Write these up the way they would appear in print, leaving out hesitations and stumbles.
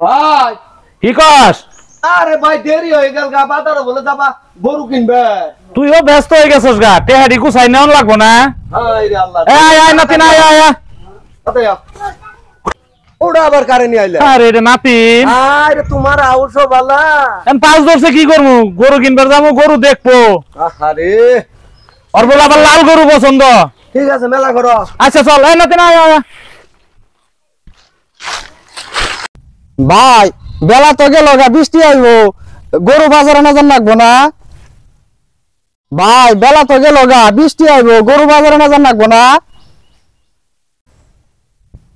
ভাই কি কস? আরে ভাই দেরি হয়ে গেল গা, বাজারে বলে যাবা গরু কিনবে। তুইও ব্যস্ত হয়ে গেছিস গা, টেহারি গুছাই নেওয়া লাগবো না। হায় রে আল্লাহ, আয় আয় নাতিন আয় আয় আয়। আতে আ ওটা আবার কারে নিয়ে আইলা? আরে রে নাতিন, আরে তোমার আউশো বালা। এখন পাঁচ ধরছে কি করবো? গরু কিনবার যাবো, গরু দেখবো। আহারে ওর বলে আবার লাল গরু পছন্দ। ঠিক আছে মেলা করো। আচ্ছা চল, এই নাতিন আয় আয় আয়। ভাই বেলা তো গেল গা, বৃষ্টি আইব, গরু বাজারে না যান লাগবো না? ভাই বেলা তো গেল গা, বৃষ্টি আইব, গরু বাজারে না যান লাগবো না?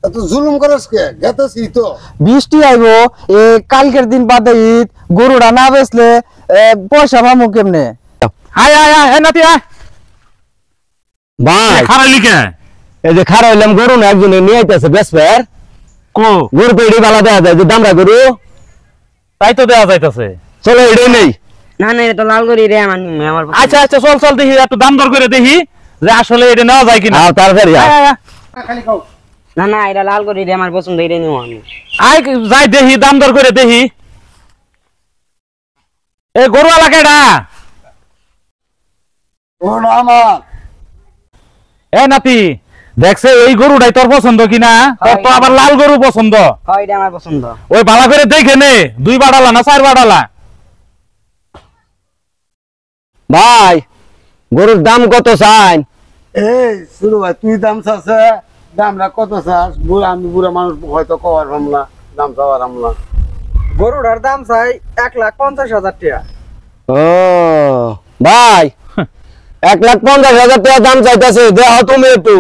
এত জুলুম করস কে? গেতেছি তো। বৃষ্টি আইব, এ কালকের দিন বাদে ঈদ, গরুটা না বেচলে পয়সা পাবো কেমনে? আয় আয় আয়, এই নাতি আয়। ভাই খারাইলি কে? এই যে খারাপ হইলাম, গরু না একজনে নিয়ে আইতেছে বেচবার, কো গরু পেড়ি বালা দেওয়া যায় যে দামরা গরু, তাই তো দেওয়া যাইতেছে। চলো এটাই নেই। না না এটা লাল করি রে আমার আচ্ছা আচ্ছা চল চল, দেখি একটু দাম দর করে দেখি যে আসলে এটা নেওয়া যায় কিনা। আর তাড়াতাড়ি আয় আয় আয়। খালি খাও। না না এটা লাল করি রে আমার পছন্দ, এটা নিব আমি। আয় যাই দেখি, দাম দর করে দেখি। এই গরু আলা কেডা? ওটা আমার। এ নাতি, দেখছে এই গরুটাই তোর পছন্দ কিনা? তোর তো আবার লাল গরু পছন্দ। হয় এটা আমার পছন্দ। ওই ভালো করে দেখে নে, 2 বাড়ালা না 4 বাড়ালা? ভাই গরুর দাম কত চাই? এই শুরু ভাই, তুই দাম চাচ্ছে, দামটা কত চাস? বুড়া আমি বুড়া মানুষ হয়তো কওয়ার হামলা, দাম চাওয়ার হামলা। গরুটার দাম চাই 1,50,000 টাকা। ও ভাই 1,50,000 টাকা দাম চাইতেছে, দেখো তুমি একটু।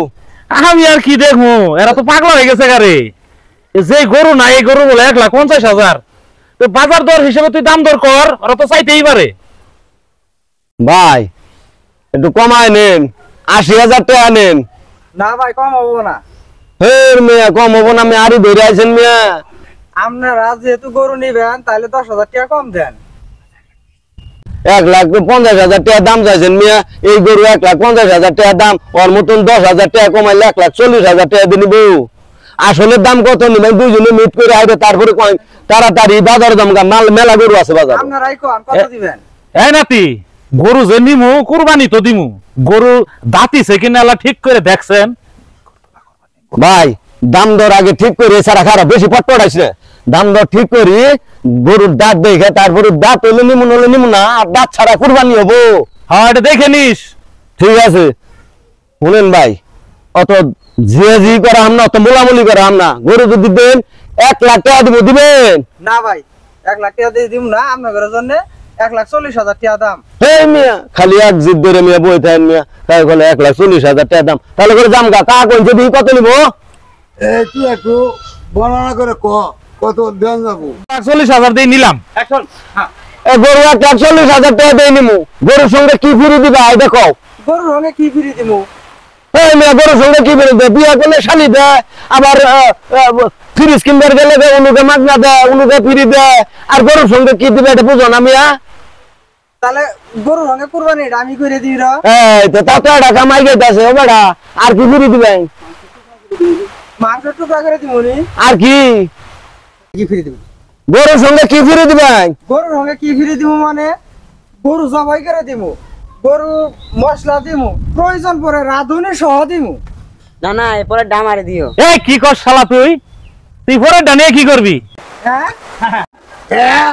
আমি আর কি দেখবো, এরা তো পাগলা হয়ে গেছে গারে। যে গরু না, এই গরু বলে 1,50,000। তো বাজার দর হিসেবে তুই দাম দর কর, ওরা তো চাইতেই পারে। ভাই একটু কমায় নেন, 80,000 টাকা নেন। না ভাই কম হবো না। হের মিয়া কম হবো না, আমি আরই ধরে আছেন মিয়া। আপনারা যেহেতু গরু নিবেন তাহলে 10,000 টাকা কম দেন। 1,50,000 টাকা দাম চাইছেন মিয়া, এই গরু 1,50,000 টাকা দাম, ওর মতন 10,000 টাকা কমাইলে 1,40,000 টাকা দিয়ে নিব। আসলে দাম কত নিবেন দুইজনে মিট করে আইবে, তারপরে তাড়াতাড়ি বাজার দাম, মাল মেলা গরু আছে বাজার। আপনারাই কোন কত দিবেন? এই নাতি, গরু যে নিমু কুরবানি তো দিমু, গরু দাঁতিছে কিনা আল্লাহ ঠিক করে দেখছেন? ভাই দাম দর আগে ঠিক করে, সারা খারাপ বেশি পটপটাইছে, দাম দর ঠিক করি, গরুর দাঁত দেখে তারপরে দাঁত হলে নিমুন হলে নিমুন না, আর দাঁত ছাড়া কুরবানি হবো। হ্যাঁ এটা দেখে নিস। ঠিক আছে শুনেন ভাই, অত জি করা হাম না, অত মোলামুলি করা হাম না, গরু যদি দেন 1,00,000 টাকা দিব, দিবেন? না ভাই 1,00,000 টাকা দিয়ে দিব না, আপনাদের জন্য 1,40,000 টাকা দাম। এই মিয়া খালি এক জিদ ধরে মিয়া বই থাকেন মিয়া, তাই বলে 1,40,000 টাকা দাম, তাহলে করে দাম গা কা কোন যদি কত নিব? এই তুই একটু বর্ণনা করে কত দেন যাবো? 40,000 দিয়ে নিলাম। এখন হ্যাঁ গরু 1,40,000 টাকা দিয়ে নিমু, গরুর সঙ্গে কি ফিরি দিবা এই দেখো। গরুর রঙে কি ফিরি দিব? এই মিয়া গরুর সঙ্গে কি ফিরি দেয়? বিয়া করলে শালি দেয়, আবার ফ্রিজ কিনবার গেলে উনুকে মাগনা দেয়, উনুকে ফিরি দেয়, আর গরুর সঙ্গে কি দিবে এটা বুঝো না মিয়া? তাহলে গরুর রঙে কুরবানি এটা আমি করে দিই রা। এই তো তাতে টাকা মাই গেছে ও বেটা, আর কি ফিরি দিবেন? মাংস টুকরা করে দিব নি। আর কি কি ফিরি দিব? গরুর সঙ্গে কি ফিরি দিবেন? গরুর রঙে কি ফিরি দিব মানে গরু জবাই করে দিব, গরু মশলা দিব, প্রয়োজন পড়ে রাঁধুনি সহ দিব। না না এরপরে ডামারে দিও। এই কি কর শালা তুই? তুই পরে ডানিয়ে কি করবি? হ্যাঁ হ্যাঁ